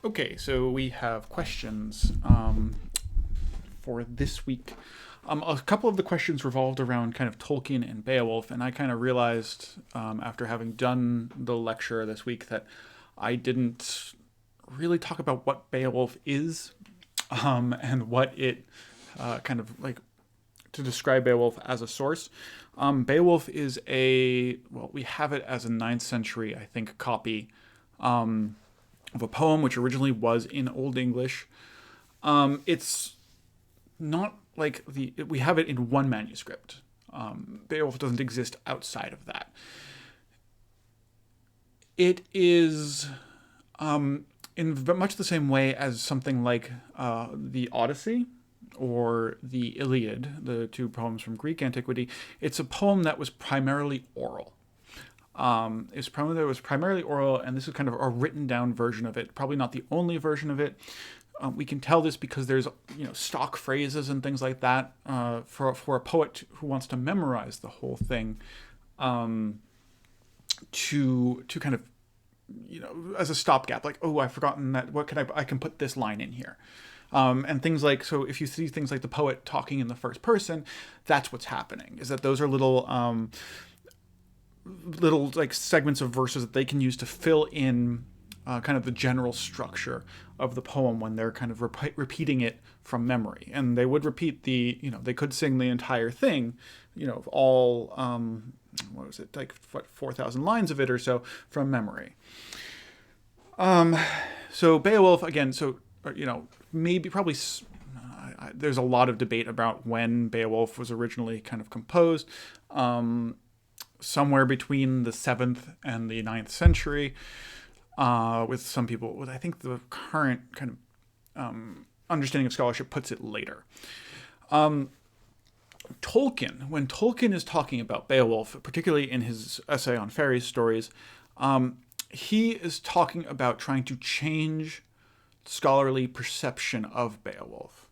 Okay, so we have questions for this week. A couple of the questions revolved around kind of Tolkien and Beowulf, and I kind of realized after having done the lecture this week that I didn't really talk about what Beowulf is and what it kind of like to describe Beowulf as a source. Beowulf is we have it as a ninth century, I think, copy of a poem which originally was in Old English. It's not like we have it in one manuscript. Beowulf doesn't exist outside of that. It is in much the same way as something like the Odyssey or the Iliad, the two poems from Greek antiquity. It's a poem that was primarily oral. It's probably that was primarily oral, and this is kind of a written down version of it. Probably not the only version of it. We can tell this because there's stock phrases and things like that for a poet who wants to memorize the whole thing, to kind of as a stopgap, like, oh, I've forgotten that. What can I can put this line in here. And things like, so if you see things like the poet talking in the first person, that's what's happening, is that those are little like segments of verses that they can use to fill in kind of the general structure of the poem when they're kind of repeating it from memory. And they would repeat they could sing the entire thing, of all, what was it, like 4,000 lines of it or so from memory. So Beowulf, again, maybe probably there's a lot of debate about when Beowulf was originally kind of composed. Somewhere between the 7th and the ninth century, with some people, with I think the current kind of understanding of scholarship puts it later. Tolkien, when Tolkien is talking about Beowulf, particularly in his essay on fairy stories, he is talking about trying to change scholarly perception of Beowulf.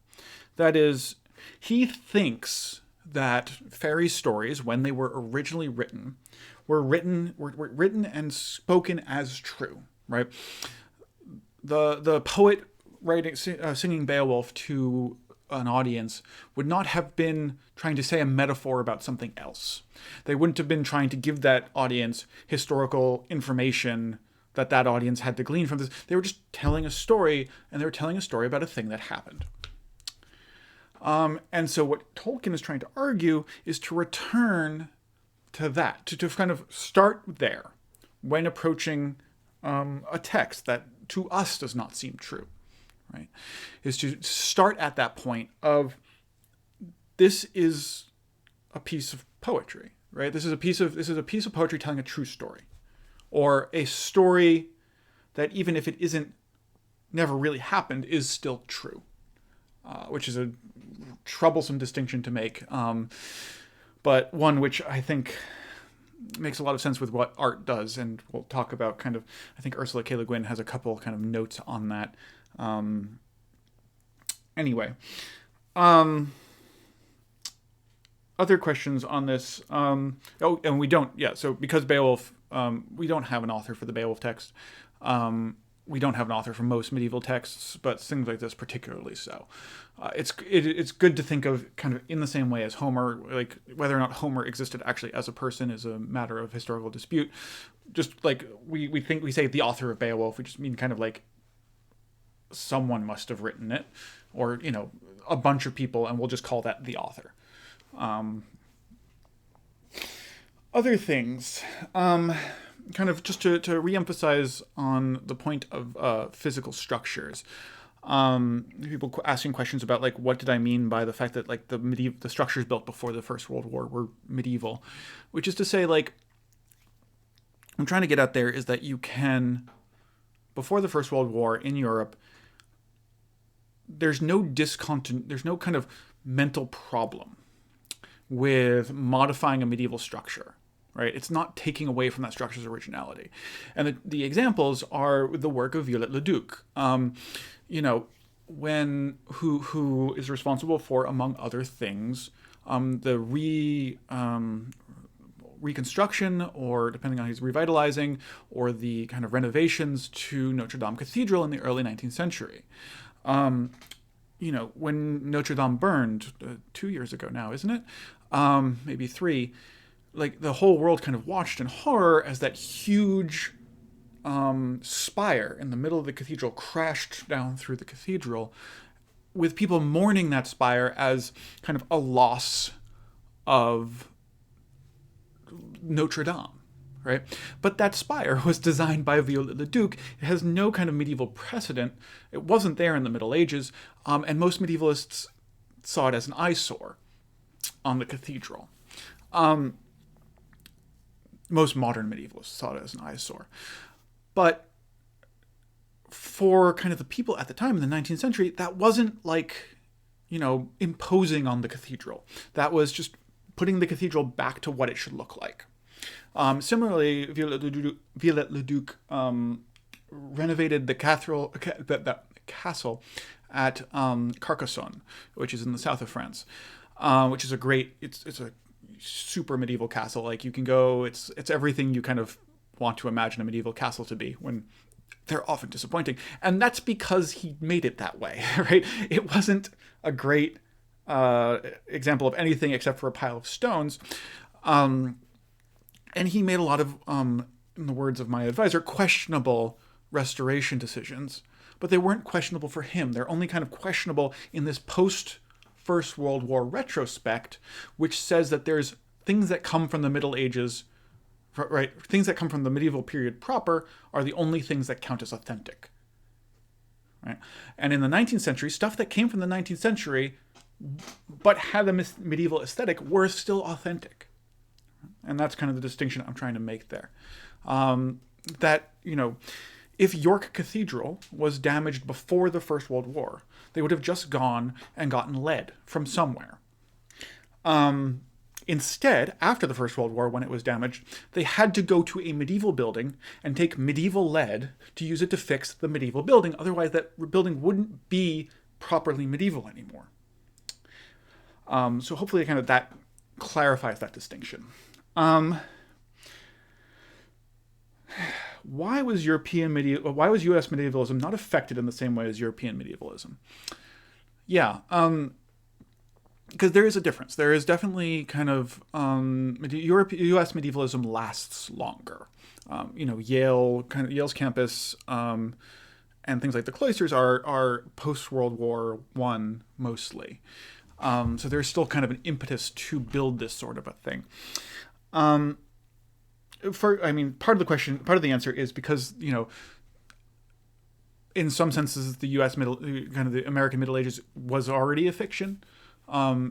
That is, he thinks that fairy stories, when they were originally written, were written and spoken as true. Right, the poet singing Beowulf to an audience would not have been trying to say a metaphor about something else. They wouldn't have been trying to give that audience historical information that audience had to glean from this. They were just telling a story, and they were telling a story about a thing that happened. And so what Tolkien is trying to argue is to return to that, to kind of start there when approaching a text that to us does not seem true, right? Is to start at that point this is a piece of poetry, right? This is a piece of poetry telling a true story, or a story that, even if it isn't never really happened, is still true, which is a troublesome distinction to make, but one which I think makes a lot of sense with what art does, and we'll talk about kind of, I think Ursula K. Le Guin has a couple kind of notes on that. Anyway, other questions on this. And we don't, so because Beowulf, we don't have an author for the Beowulf text. We don't have an author for most medieval texts, but things like this particularly so. It's good to think of kind of in the same way as Homer, like whether or not Homer existed actually as a person is a matter of historical dispute. Just like we say the author of Beowulf, we just mean kind of like someone must have written it, or a bunch of people, and we'll just call that the author. Other things. Kind of just to reemphasize on the point of physical structures. People asking questions about, like, what did I mean by the fact that, like, the structures built before the First World War were medieval, which is to say, like, I'm trying to get at there is that you can, before the First World War in Europe, there's no kind of mental problem with modifying a medieval structure. Right? It's not taking away from that structure's originality. And the examples are the work of Viollet-le-Duc, who is responsible for, among other things, reconstruction, or depending on how he's revitalizing, or the kind of renovations to Notre Dame Cathedral in the early 19th century. When Notre Dame burned 2 years ago now, isn't it? Maybe 3. Like, the whole world kind of watched in horror as that huge spire in the middle of the cathedral crashed down through the cathedral, with people mourning that spire as kind of a loss of Notre Dame, right? But that spire was designed by Viollet-le-Duc. It has no kind of medieval precedent. It wasn't there in the Middle Ages, and most medievalists saw it as an eyesore on the cathedral. Most modern medievalists saw it as an eyesore. But for kind of the people at the time in the 19th century, that wasn't like, imposing on the cathedral. That was just putting the cathedral back to what it should look like. Similarly, Viollet-le-Duc renovated the castle at Carcassonne, which is in the south of France, which is it's a super medieval castle. Like, you can go, it's everything you kind of want to imagine a medieval castle to be, when they're often disappointing. And that's because he made it that way, right? It wasn't a great example of anything except for a pile of stones. And he made a lot of, in the words of my advisor, questionable restoration decisions. But they weren't questionable for him. They're only kind of questionable in this post-First World War retrospect, which says that there's things that come from the Middle Ages, right? Things that come from the medieval period proper are the only things that count as authentic, right? And in the 19th century, stuff that came from the 19th century but had a medieval aesthetic were still authentic. And that's kind of the distinction I'm trying to make there. That, if York Cathedral was damaged before the First World War, they would have just gone and gotten lead from somewhere. Instead, after the First World War, when it was damaged, they had to go to a medieval building and take medieval lead to use it to fix the medieval building. Otherwise, that building wouldn't be properly medieval anymore. So hopefully kind of that clarifies that distinction. Why was U.S. medievalism not affected in the same way as European medievalism? Yeah, because there is a difference. There is definitely kind of U.S. medievalism lasts longer. Yale's campus and things like the cloisters are post World War I mostly. So there's still kind of an impetus to build this sort of a thing. Part of the answer is because, in some senses, the the American Middle Ages was already a fiction.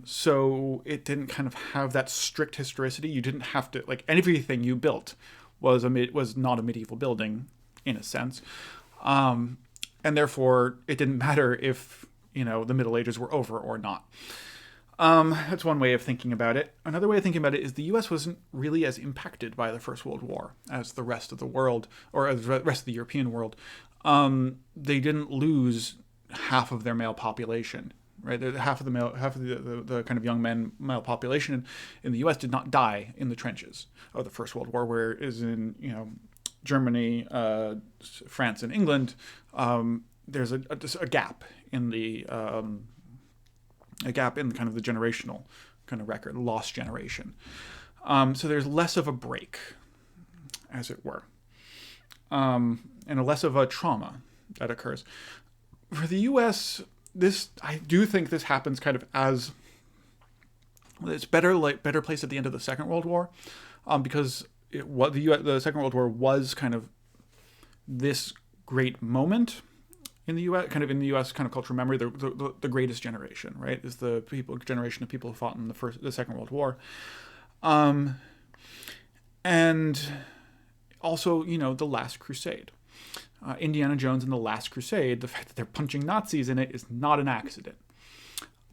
So it didn't kind of have that strict historicity. You didn't have to, everything you built was not a medieval building, in a sense. And therefore, it didn't matter if, the Middle Ages were over or not. That's one way of thinking about it. Another way of thinking about it is the U.S. wasn't really as impacted by the First World War as the rest of the world, or as the rest of the European world. They didn't lose half of their male population, right? Half of the kind of young male population in the U.S. did not die in the trenches of the First World War, whereas in Germany, France, and England, there's a gap in the kind of the generational kind of record, lost generation. So there's less of a break, as it were, and less of a trauma that occurs. For the U.S., I do think this happens kind of as it's better placed at the end of the Second World War, because the Second World War was kind of this great moment in the U.S., kind of in the U.S. kind of cultural memory. The greatest generation, right, is the generation of people who fought in the Second World War, and also the Last Crusade. Indiana Jones and the Last Crusade, the fact that they're punching Nazis in it is not an accident.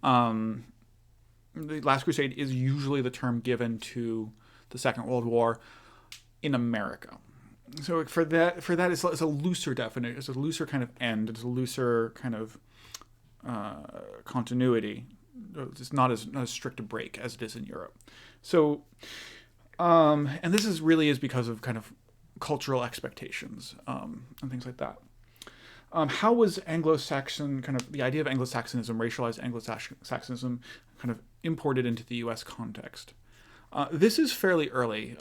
The Last Crusade is usually the term given to the Second World War in America. So for that, it's a looser definition. It's a looser kind of end. It's a looser kind of continuity. It's not as strict a break as it is in Europe. So And this is really is because of kind of cultural expectations and things like that. How was Anglo-Saxon, kind of the idea of Anglo-Saxonism, racialized Anglo-Saxonism, kind of imported into the U.S. context? This is fairly early.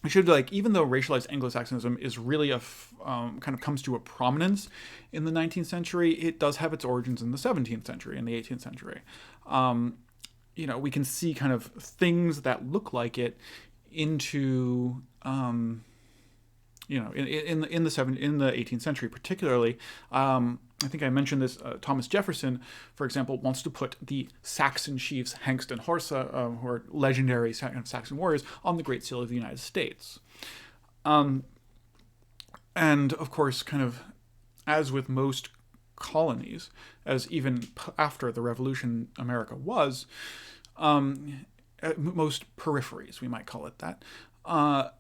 We should, like, even though racialized Anglo-Saxonism is really kind of comes to a prominence in the 19th century, it does have its origins in the 17th century and the 18th century. We can see kind of things that look like it into in the 18th century particularly. I think I mentioned this. Thomas Jefferson, for example, wants to put the Saxon chiefs Hengst and Horsa, who are legendary Saxon warriors, on the Great Seal of the United States. And of course, kind of as with most colonies, as even after the Revolution America was, most peripheries, we might call it that,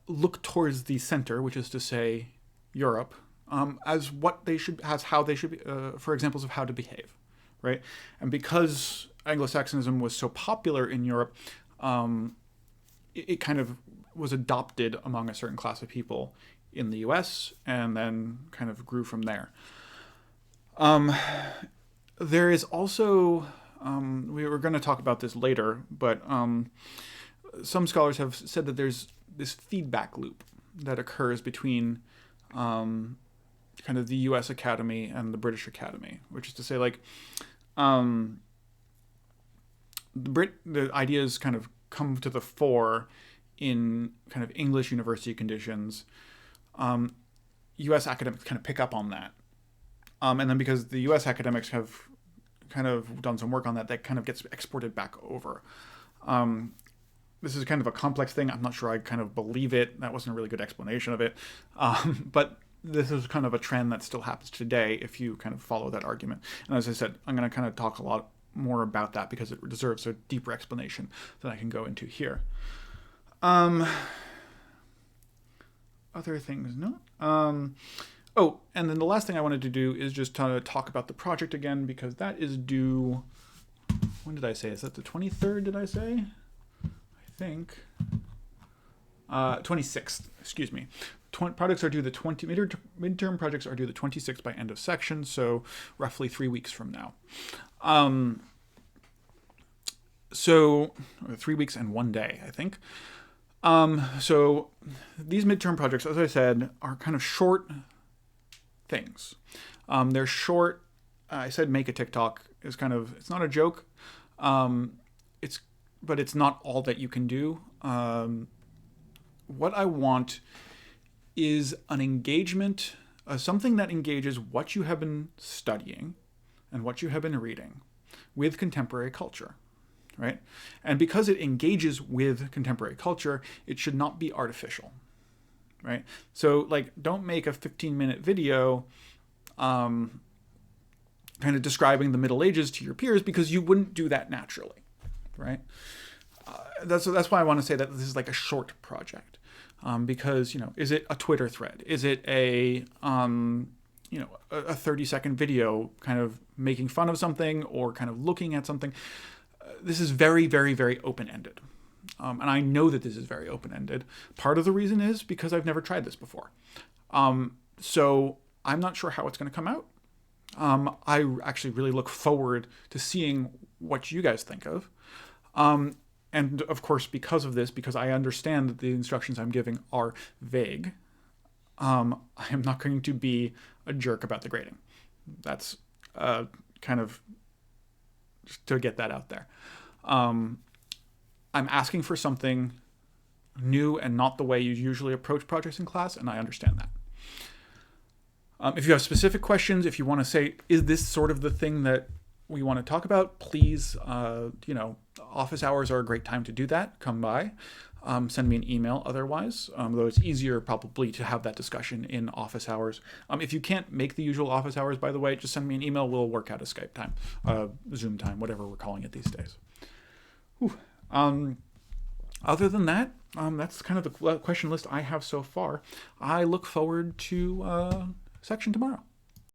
look towards the center, which is to say Europe, as how they should be, for examples of how to behave, right? And because Anglo-Saxonism was so popular in Europe, it kind of was adopted among a certain class of people in the U.S. and then kind of grew from there. There is also, we were going to talk about this later, but some scholars have said that there's this feedback loop that occurs between kind of the U.S. Academy and the British Academy, which is to say, like, the ideas kind of come to the fore in kind of English university conditions. U.S. academics kind of pick up on that. And then because the U.S. academics have kind of done some work on that, that kind of gets exported back over. This is kind of a complex thing. I'm not sure I kind of believe it. That wasn't a really good explanation of it. But this is kind of a trend that still happens today if you kind of follow that argument. And as I said, I'm going to kind of talk a lot more about that because it deserves a deeper explanation than I can go into here. Other things, no? Oh, and then the last thing I wanted to do is just to talk about the project again, because that is due... When did I say? Is that the 23rd, did I say? I think. 26th, excuse me. Projects are due the midterm projects are due the 26th by end of section, so roughly 3 weeks from now. So 3 weeks and 1 day, I think. So these midterm projects, as I said, are kind of short things. They're short. I said make a TikTok is kind of, it's not a joke. But it's not all that you can do. What I want is an engagement, something that engages what you have been studying and what you have been reading with contemporary culture, right? And because it engages with contemporary culture, it should not be artificial, right? So, like, don't make a 15-minute video kind of describing the Middle Ages to your peers, because you wouldn't do that naturally, right? That's why I want to say that this is like a short project, because, is it a Twitter thread? Is it a 30-second video kind of making fun of something or kind of looking at something? This is very, very, very open-ended. And I know that this is very open-ended. Part of the reason is because I've never tried this before. So I'm not sure how it's going to come out. I actually really look forward to seeing what you guys think of. And of course, because of this, because I understand that the instructions I'm giving are vague, I am not going to be a jerk about the grading. That's kind of just to get that out there. I'm asking for something new and not the way you usually approach projects in class, and I understand that. If you have specific questions, if you want to say, is this sort of the thing that we want to talk about, please, office hours are a great time to do that. Come by, send me an email otherwise, though it's easier probably to have that discussion in office hours. If you can't make the usual office hours, by the way, just send me an email. We'll work out a Skype time, Zoom time, whatever we're calling it these days. Other than that, that's kind of the question list I have so far. I look forward to section tomorrow.